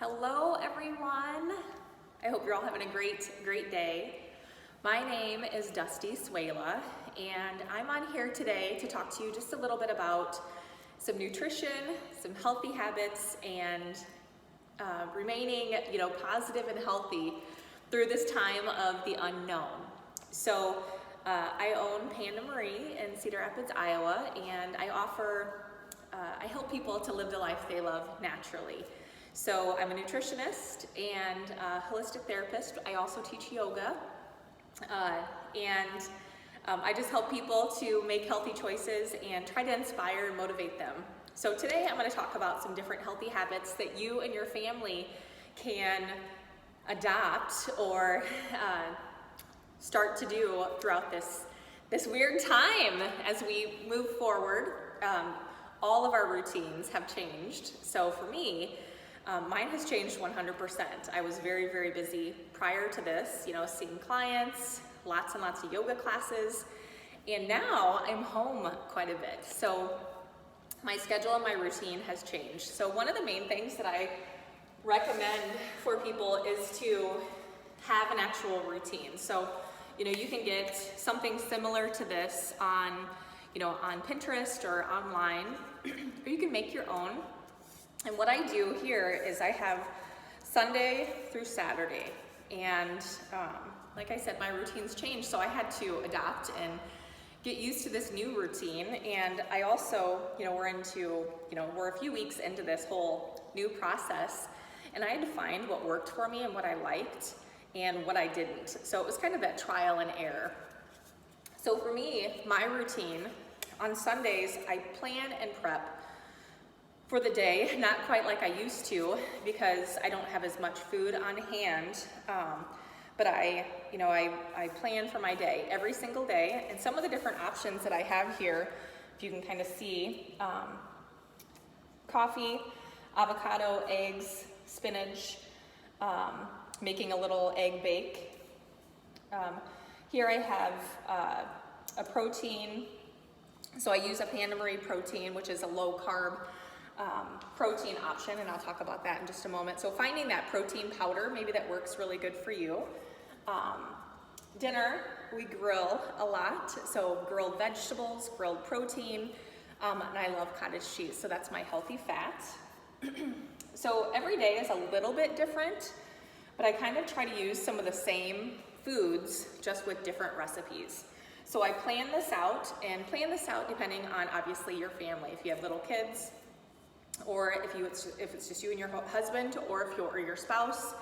Hello everyone. I hope you're all having a great day. My name is Dusty Suela and I'm on here today to talk to you just a little bit about some nutrition, some healthy habits, and remaining positive and healthy through this time of the unknown. So I own Panda Marie in Cedar Rapids, Iowa, and I help people to live the life they love naturally. So I'm a nutritionist and a holistic therapist. I also teach yoga, and I just help people to make healthy choices and try to inspire and motivate them. So today I'm going to talk about some different healthy habits that you and your family can adopt or start to do throughout this weird time as we move forward. All of our routines have changed. So for me, mine has changed 100%. I was very busy prior to this, seeing clients, lots and lots of yoga classes, and now I'm home quite a bit. So my schedule and my routine has changed. So one of the main things that I recommend for people is to have an actual routine. So, you can get something similar to this on Pinterest or online, or you can make your own. And what I do here is I have Sunday through Saturday, and like I said, my routine's changed, so I had to adapt and get used to this new routine. And I also, we're a few weeks into this whole new process, and I had to find what worked for me and what I liked and what I didn't. So it was kind of that trial and error. So for me, my routine, on Sundays, I plan and prep for the day, not quite like I used to because I don't have as much food on hand, but I plan for my day every single day. And some of the different options that I have here, if you can kind of see, coffee, avocado, eggs, spinach, making a little egg bake. Here I have a protein. So I use a Panda Marie protein, which is a low carb protein option, and I'll talk about that in just a moment. So finding that protein powder, maybe that works really good for you. Dinner, we grill a lot. So grilled vegetables, grilled protein, and I love cottage cheese. So that's my healthy fat. So every day is a little bit different, but I kind of try to use some of the same foods, just with different recipes. So I plan this out depending on obviously your family. If you have little kids, or if it's just you and your husband, or if you're your spouse,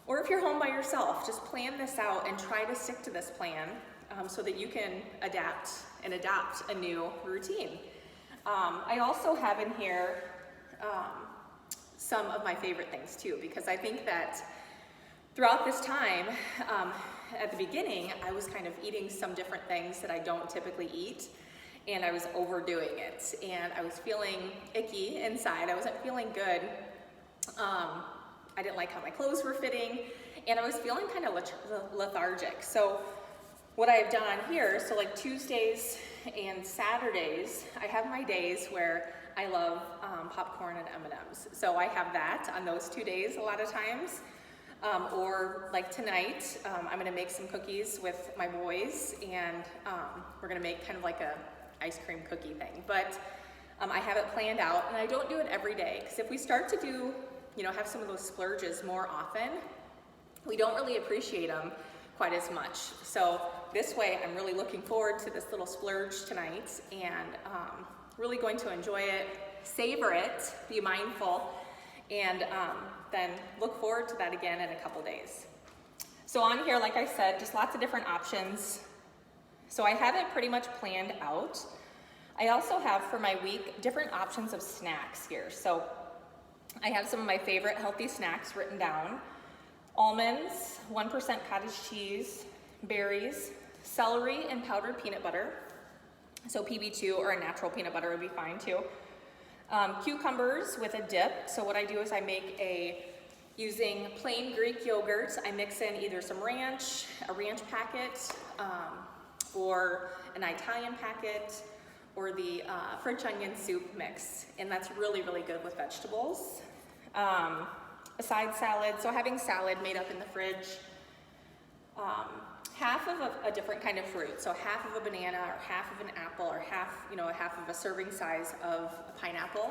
or if you're home by yourself, just plan this out and try to stick to this plan so that you can adapt and adopt a new routine. I also have in here some of my favorite things too, because I think that throughout this time, at the beginning, I was kind of eating some different things that I don't typically eat, and I was overdoing it, and I was feeling icky inside. I wasn't feeling good. I didn't like how my clothes were fitting, and I was feeling kind of lethargic. So what I've done on here, so like Tuesdays and Saturdays, I have my days where I love popcorn and M&Ms. So I have that on those 2 days a lot of times. Or like tonight, I'm gonna make some cookies with my boys, and we're gonna make kind of like a ice cream cookie thing. But I have it planned out, and I don't do it every day, because if we start to do, have some of those splurges more often, we don't really appreciate them quite as much. So this way, I'm really looking forward to this little splurge tonight, and really going to enjoy it, savor it, be mindful, and then look forward to that again in a couple days. So on here, like I said, just lots of different options. So I have it pretty much planned out. I also have for my week different options of snacks here. So I have some of my favorite healthy snacks written down. Almonds, 1% cottage cheese, berries, celery, and powdered peanut butter. So PB2 or a natural peanut butter would be fine too. Cucumbers with a dip. So what I do is I make using plain Greek yogurt, I mix in either some ranch, a ranch packet, or an Italian packet, or the French onion soup mix. And that's really good with vegetables. a side salad. So having salad made up in the fridge, half of a different kind of fruit. So half of a banana or half of an apple or half of a serving size of a pineapple,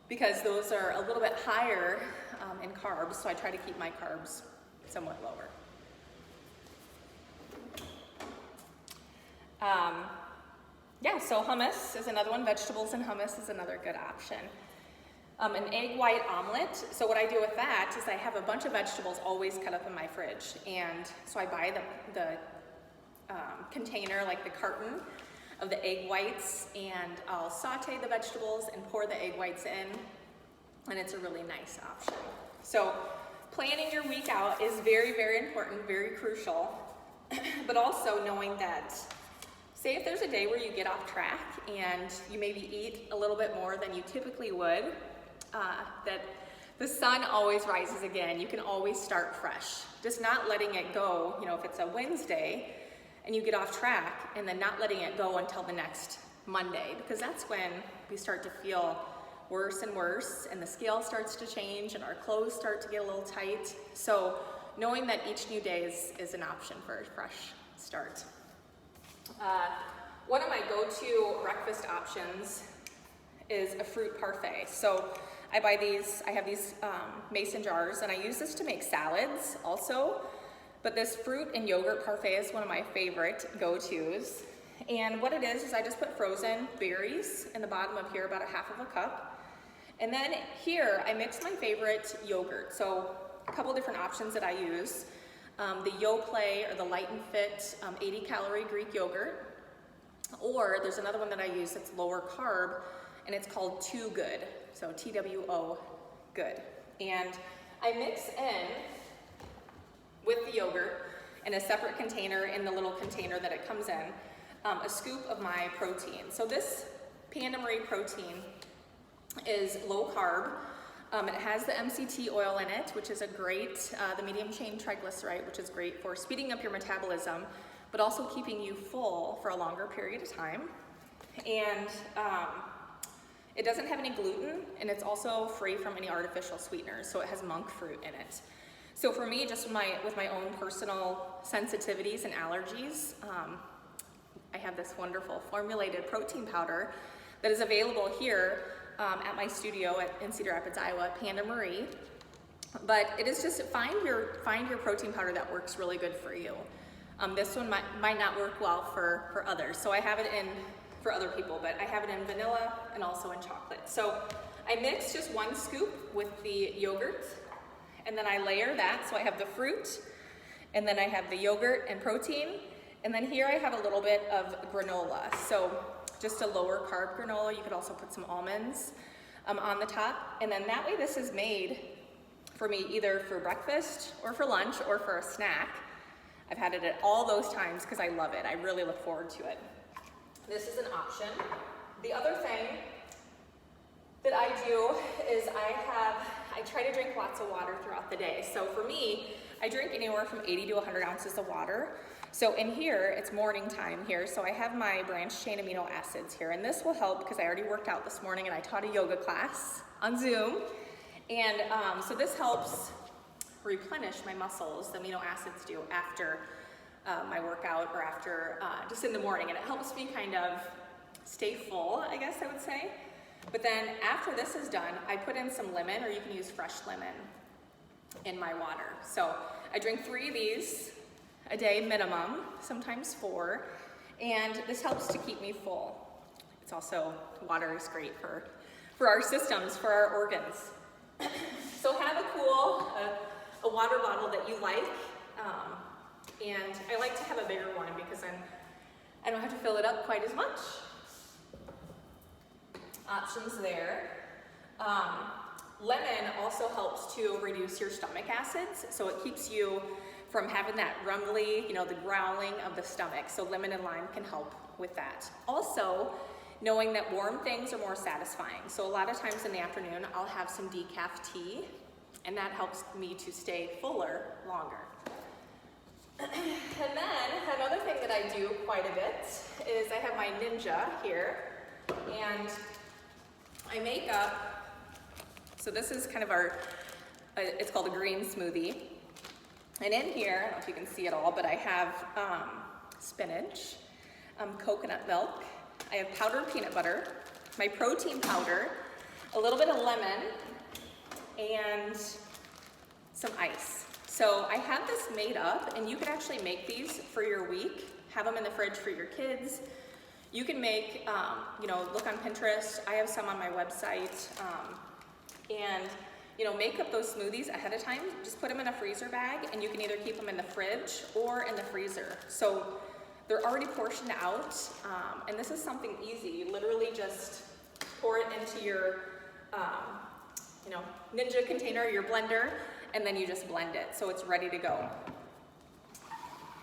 because those are a little bit higher in carbs. So I try to keep my carbs somewhat lower. Yeah, so hummus is another one. Vegetables and hummus is another good option. An egg white omelet. So what I do with that is I have a bunch of vegetables always cut up in my fridge. And so I buy the container, like the carton of the egg whites, and I'll saute the vegetables and pour the egg whites in. And it's a really nice option. So planning your week out is very, very important, very crucial. But also knowing that, say if there's a day where you get off track and you maybe eat a little bit more than you typically would, that the sun always rises again. You can always start fresh. Just not letting it go, if it's a Wednesday and you get off track, and then not letting it go until the next Monday, because that's when we start to feel worse and worse, and the scale starts to change and our clothes start to get a little tight. So knowing that each new day is an option for a fresh start. One of my go-to breakfast options is a fruit parfait. So I have these mason jars, and I use this to make salads also, but this fruit and yogurt parfait is one of my favorite go-tos. And what it is I just put frozen berries in the bottom of here, about a half of a cup. And then here I mix my favorite yogurt. So a couple different options that I use. The Yoplait or the Light and Fit 80 calorie Greek yogurt. Or there's another one that I use that's lower carb, and it's called Too Good. So TWO Good. And I mix in with the yogurt in a separate container, in the little container that it comes in, a scoop of my protein. So this Panda Marie protein is low carb. It has the MCT oil in it, which is a great, the medium chain triglyceride, which is great for speeding up your metabolism, but also keeping you full for a longer period of time. And it doesn't have any gluten, and it's also free from any artificial sweeteners, so it has monk fruit in it. So for me, just with my own personal sensitivities and allergies, I have this wonderful formulated protein powder that is available here at my studio in Cedar Rapids, Iowa, Panda Marie. But it is just find your protein powder that works really good for you. This one might not work well for others, so I have it in for other people, but I have it in vanilla and also in chocolate. So I mix just one scoop with the yogurt, and then I layer that. So I have the fruit, and then I have the yogurt and protein, and then here I have a little bit of granola. So just a lower carb granola. You could also put some almonds on the top, and then that way this is made for me either for breakfast or for lunch or for a snack. I've had it at all those times because I love it. I really look forward to it. This is an option. The other thing that I do is I try to drink lots of water throughout the day. So for me, I drink anywhere from 80 to 100 ounces of water. So in here, it's morning time here, so I have my branched chain amino acids here, and this will help because I already worked out this morning and I taught a yoga class on Zoom. And so this helps replenish my muscles, the amino acids do, after my workout or after just in the morning, and it helps me kind of stay full, I guess I would say. But then after this is done, I put in some lemon, or you can use fresh lemon, in my water. So I drink 3 of these a day minimum, sometimes 4, and this helps to keep me full. It's also, water is great for our systems, for our organs. So have a water bottle that you like, and I like to have a bigger one because then I don't have to fill it up quite as much. Options there. Lemon also helps to reduce your stomach acids, so it keeps you from having that rumbly, the growling of the stomach. So lemon and lime can help with that. Also, knowing that warm things are more satisfying. So a lot of times in the afternoon, I'll have some decaf tea, and that helps me to stay fuller longer. And then another thing that I do quite a bit is I have my Ninja here, and I make up, so this is kind of our it's called a green smoothie. And in here, I don't know if you can see it all, but I have spinach, coconut milk, I have powdered peanut butter, my protein powder, a little bit of lemon, and some ice. So I have this made up, and you can actually make these for your week, have them in the fridge for your kids. You can make, look on Pinterest. I have some on my website, and make up those smoothies ahead of time. Just put them in a freezer bag, and you can either keep them in the fridge or in the freezer. So they're already portioned out, and this is something easy. You literally just pour it into your, Ninja container, your blender, and then you just blend it, so it's ready to go.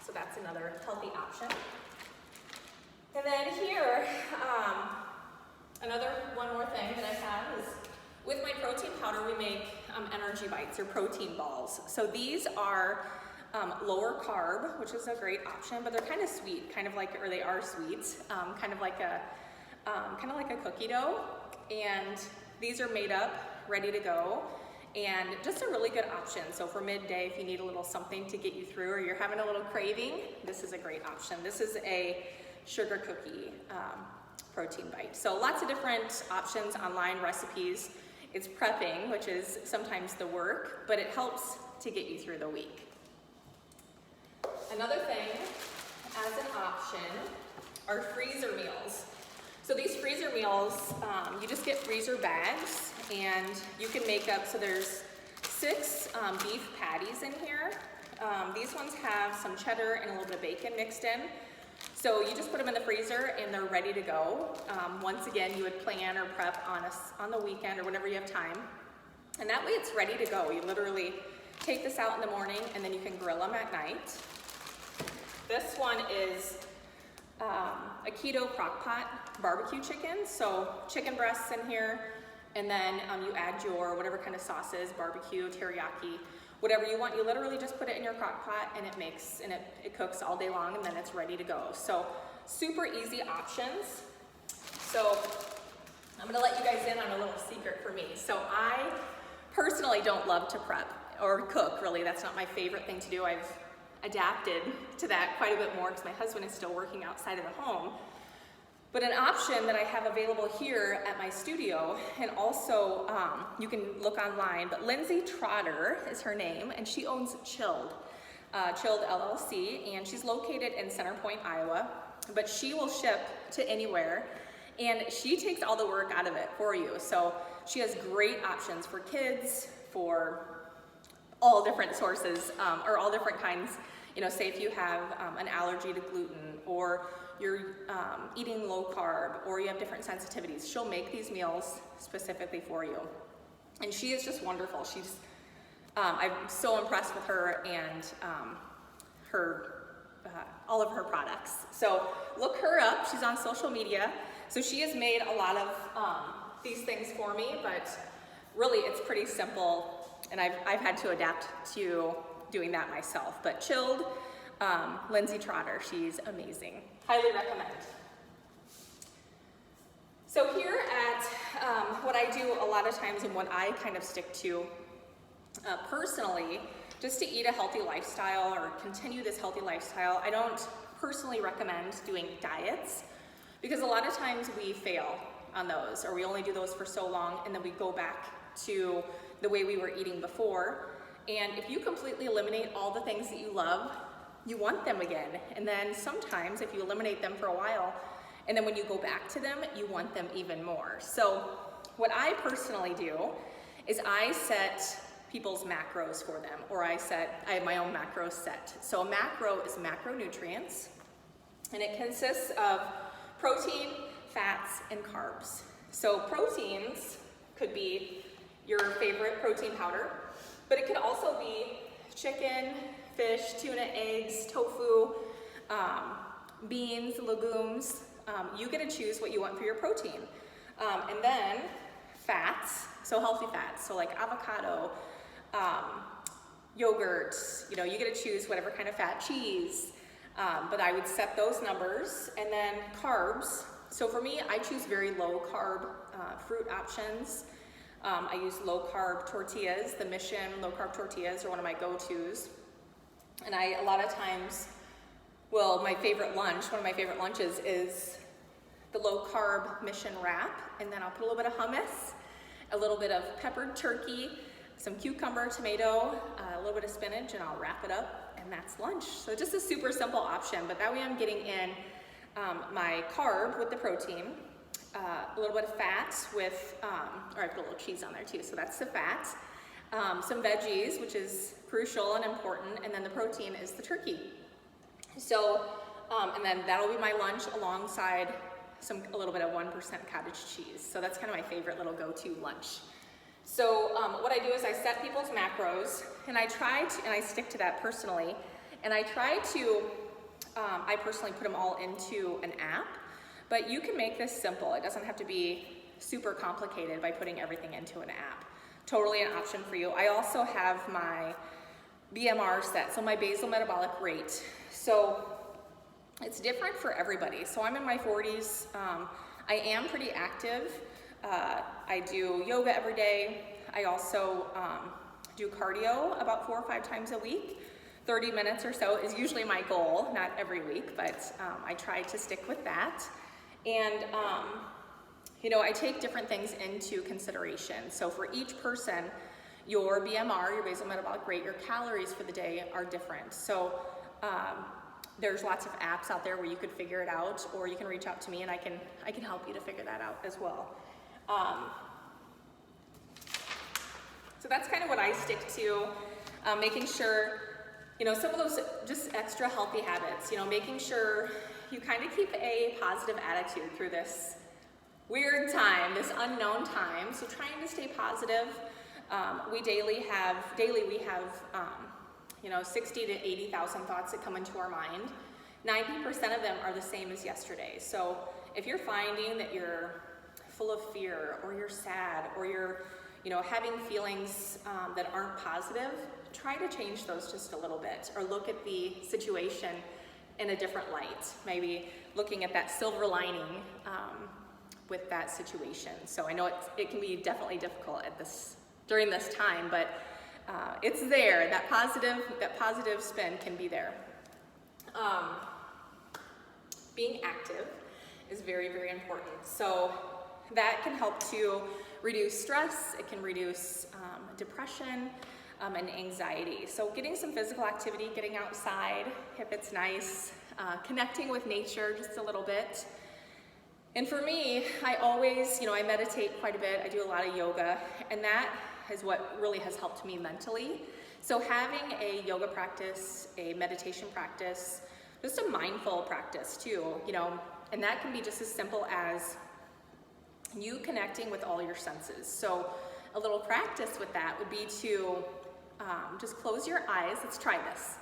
So that's another healthy option. And then here, one more thing that I have is, with my protein powder, we make energy bites or protein balls. So these are lower carb, which is a great option, but they're kind of sweet, they are sweet, kind of like a cookie dough. And these are made up, ready to go, and just a really good option. So for midday, if you need a little something to get you through, or you're having a little craving, this is a great option. This is a sugar cookie protein bite. So lots of different options, online recipes. It's prepping, which is sometimes the work, but it helps to get you through the week. Another thing as an option are freezer meals. So these freezer meals, you just get freezer bags, and you can make up, so there's 6 beef patties in here. These ones have some cheddar and a little bit of bacon mixed in. So you just put them in the freezer and they're ready to go. Once again, you would plan or prep on the weekend or whenever you have time. And that way it's ready to go. You literally take this out in the morning and then you can grill them at night. This one is a keto crock pot barbecue chicken. So chicken breasts in here, and then you add your whatever kind of sauces, barbecue, teriyaki, whatever you want. You literally just put it in your crock pot and it cooks all day long, and then it's ready to go. So super easy options. So I'm gonna let you guys in on a little secret for me. So I personally don't love to prep or cook, really. That's not my favorite thing to do. I've adapted to that quite a bit more because my husband is still working outside of the home. But an option that I have available here at my studio, and also you can look online, but Lindsay Trotter is her name, and she owns Chilled LLC, and she's located in Center Point, Iowa, but she will ship to anywhere, and she takes all the work out of it for you. So she has great options for kids, for all different sources, or all different kinds. Say if you have an allergy to gluten, or you're eating low carb, or you have different sensitivities, she'll make these meals specifically for you. And she is just wonderful. I'm so impressed with her and all of her products. So look her up. She's on social media. So she has made a lot of these things for me, but really it's pretty simple, and I've had to adapt to doing that myself. But Chilled, Lindsay Trotter, she's amazing. Highly recommend. So here at what I do a lot of times, and what I kind of stick to personally, just to eat a healthy lifestyle or continue this healthy lifestyle, I don't personally recommend doing diets, because a lot of times we fail on those, or we only do those for so long, and then we go back to the way we were eating before. And if you completely eliminate all the things that you love, you want them again. And then sometimes if you eliminate them for a while, and then when you go back to them, you want them even more. So what I personally do is I set people's macros for them, or I have my own macro set. So a macro is macronutrients, and it consists of protein, fats, and carbs. So proteins could be your favorite protein powder, but it could also be chicken, fish, tuna, eggs, tofu, beans, legumes. You get to choose what you want for your protein. And then fats, so healthy fats, so like avocado, yogurt, you get to choose whatever kind of fat, cheese, but I would set those numbers. And then carbs, so for me, I choose very low carb fruit options. I use low carb tortillas. The Mission low carb tortillas are one of my go-tos. And a lot of times, well, my favorite lunch, one of my favorite lunches is the low carb Mission wrap. And then I'll put a little bit of hummus, a little bit of peppered turkey, some cucumber, tomato, a little bit of spinach, and I'll wrap it up, and that's lunch. So just a super simple option, but that way I'm getting in my carb with the protein, a little bit of fat with, or I put a little cheese on there too, so that's the fat. Some veggies, which is crucial and important, and then the protein is the turkey. So, and then that'll be my lunch alongside a little bit of 1% cottage cheese. So that's kind of my favorite little go-to lunch. So what I do is I set people's macros, and I stick to that personally, and I try to, I personally put them all into an app, but you can make this simple. It doesn't have to be super complicated by putting everything into an app. Totally an option for you. I also have my BMR set, so my basal metabolic rate. So it's different for everybody. So I'm in my 40s. I am pretty active. I do yoga every day. I also do cardio about 4 or 5 times a week. 30 minutes or so is usually my goal, not every week, but I try to stick with that. And you know, I take different things into consideration. So for each person, your BMR, your basal metabolic rate, your calories for the day are different. So there's lots of apps out there where you could figure it out, or you can reach out to me and I can help you to figure that out as well. So that's kind of what I stick to, making sure, you know, some of those just extra healthy habits, you know, making sure you kind of keep a positive attitude through this weird time, this unknown time. So trying to stay positive. We have, you know, 60 to 80,000 thoughts that come into our mind. 90% of them are the same as yesterday. So if you're finding that you're full of fear, or you're sad, or you're, you know, having feelings that aren't positive, try to change those just a little bit, or look at the situation in a different light. Maybe looking at that silver lining with that situation. So I know it can be definitely difficult during this time, but it's there. That positive spin can be there. Being active is very, very important. So that can help to reduce stress. It can reduce depression and anxiety. So getting some physical activity, getting outside if it's nice, connecting with nature just a little bit. And for me, I always, you know, I meditate quite a bit. I do a lot of yoga, and that is what really has helped me mentally. So having a yoga practice, a meditation practice, just a mindful practice too, you know, and that can be just as simple as you connecting with all your senses. So a little practice with that would be to just close your eyes. Let's try this.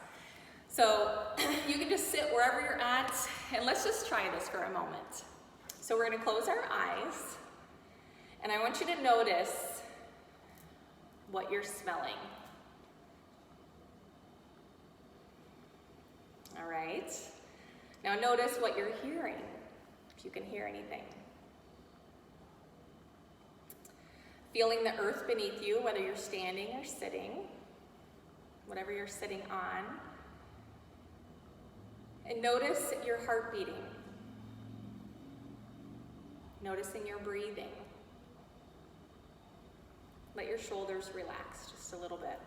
So you can just sit wherever you're at, and let's just try this for a moment. So we're going to close our eyes, and I want you to notice what you're smelling. All right. Now notice what you're hearing, if you can hear anything. Feeling the earth beneath you, whether you're standing or sitting, whatever you're sitting on. And notice your heart beating. Noticing your breathing. Let your shoulders relax just a little bit.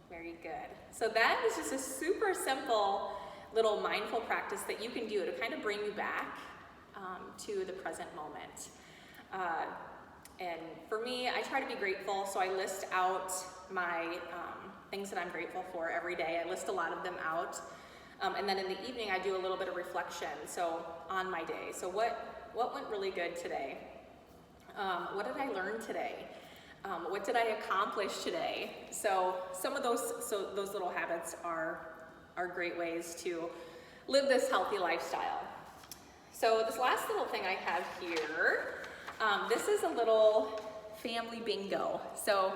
Very good. So that is just a super simple little mindful practice that you can do to kind of bring you back to the present moment. And for me, I try to be grateful, so I list out my things that I'm grateful for every day. I list a lot of them out. And then in the evening, I do a little bit of reflection, so on my day. So what went really good today? What did I learn today? What did I accomplish today? So some of those little habits are great ways to live this healthy lifestyle. So this last little thing I have here, this is a little family bingo. So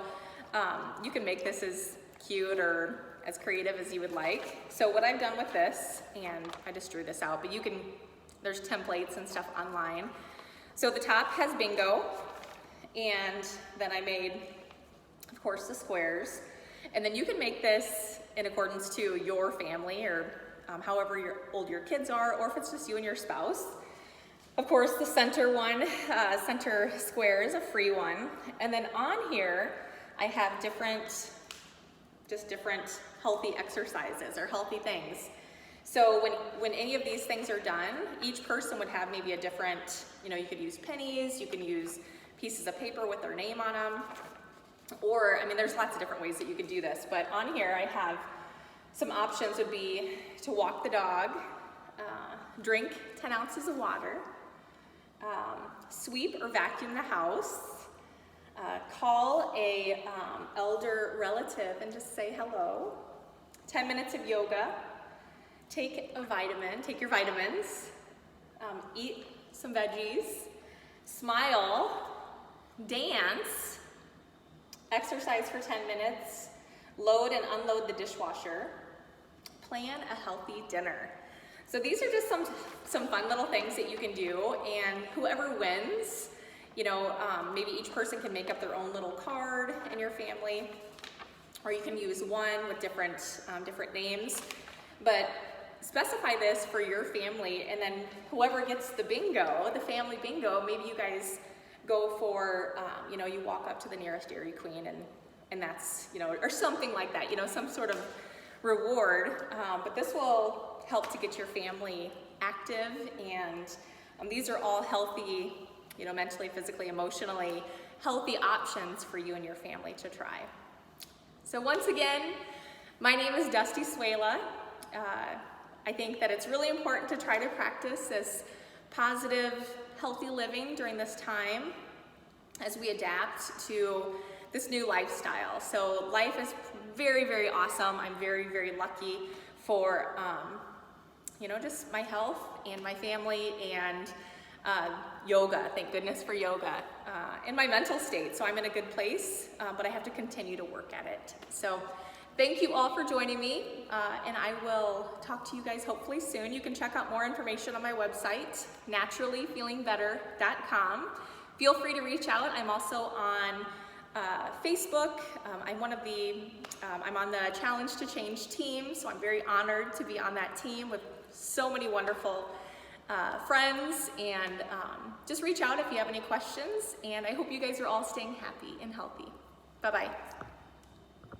you can make this as cute or as creative as you would like. So what I've done with this, and I just drew this out, but you can there's templates and stuff online. So the top has bingo, and then I made, of course, the squares. And then you can make this in accordance to your family, or however old your kids are, or if it's just you and your spouse. Of course, the center one, center square, is a free one. And then on here, I have different healthy exercises or healthy things. So when any of these things are done, each person would have maybe a different, you could use pennies, you can use pieces of paper with their name on them, or, there's lots of different ways that you could do this, but on here I have some options. Would be to walk the dog, drink 10 ounces of water, sweep or vacuum the house, call a elder relative and just say hello, 10 minutes of yoga, take your vitamins, eat some veggies, smile, dance, exercise for 10 minutes, load and unload the dishwasher, plan a healthy dinner. So these are just some fun little things that you can do, and whoever wins, maybe each person can make up their own little card in your family, or you can use one with different names, but specify this for your family, and then whoever gets the bingo, the family bingo, maybe you guys go for, you walk up to the nearest Dairy Queen and that's, or something like that, some sort of reward, but this will help to get your family active, and these are all healthy, mentally, physically, emotionally healthy options for you and your family to try. So once again, my name is Dusty Suela. I think that it's really important to try to practice this positive, healthy living during this time as we adapt to this new lifestyle. So life is very, very awesome. I'm very, very lucky for, just my health and my family, and yoga, thank goodness for yoga, and my mental state. So I'm in a good place, but I have to continue to work at it. So thank you all for joining me, and I will talk to you guys hopefully soon. You can check out more information on my website, naturallyfeelingbetter.com. Feel free to reach out. I'm also on Facebook. I'm on the Challenge to Change team, so I'm very honored to be on that team with so many wonderful friends, and just reach out if you have any questions, and I hope you guys are all staying happy and healthy. Bye-bye.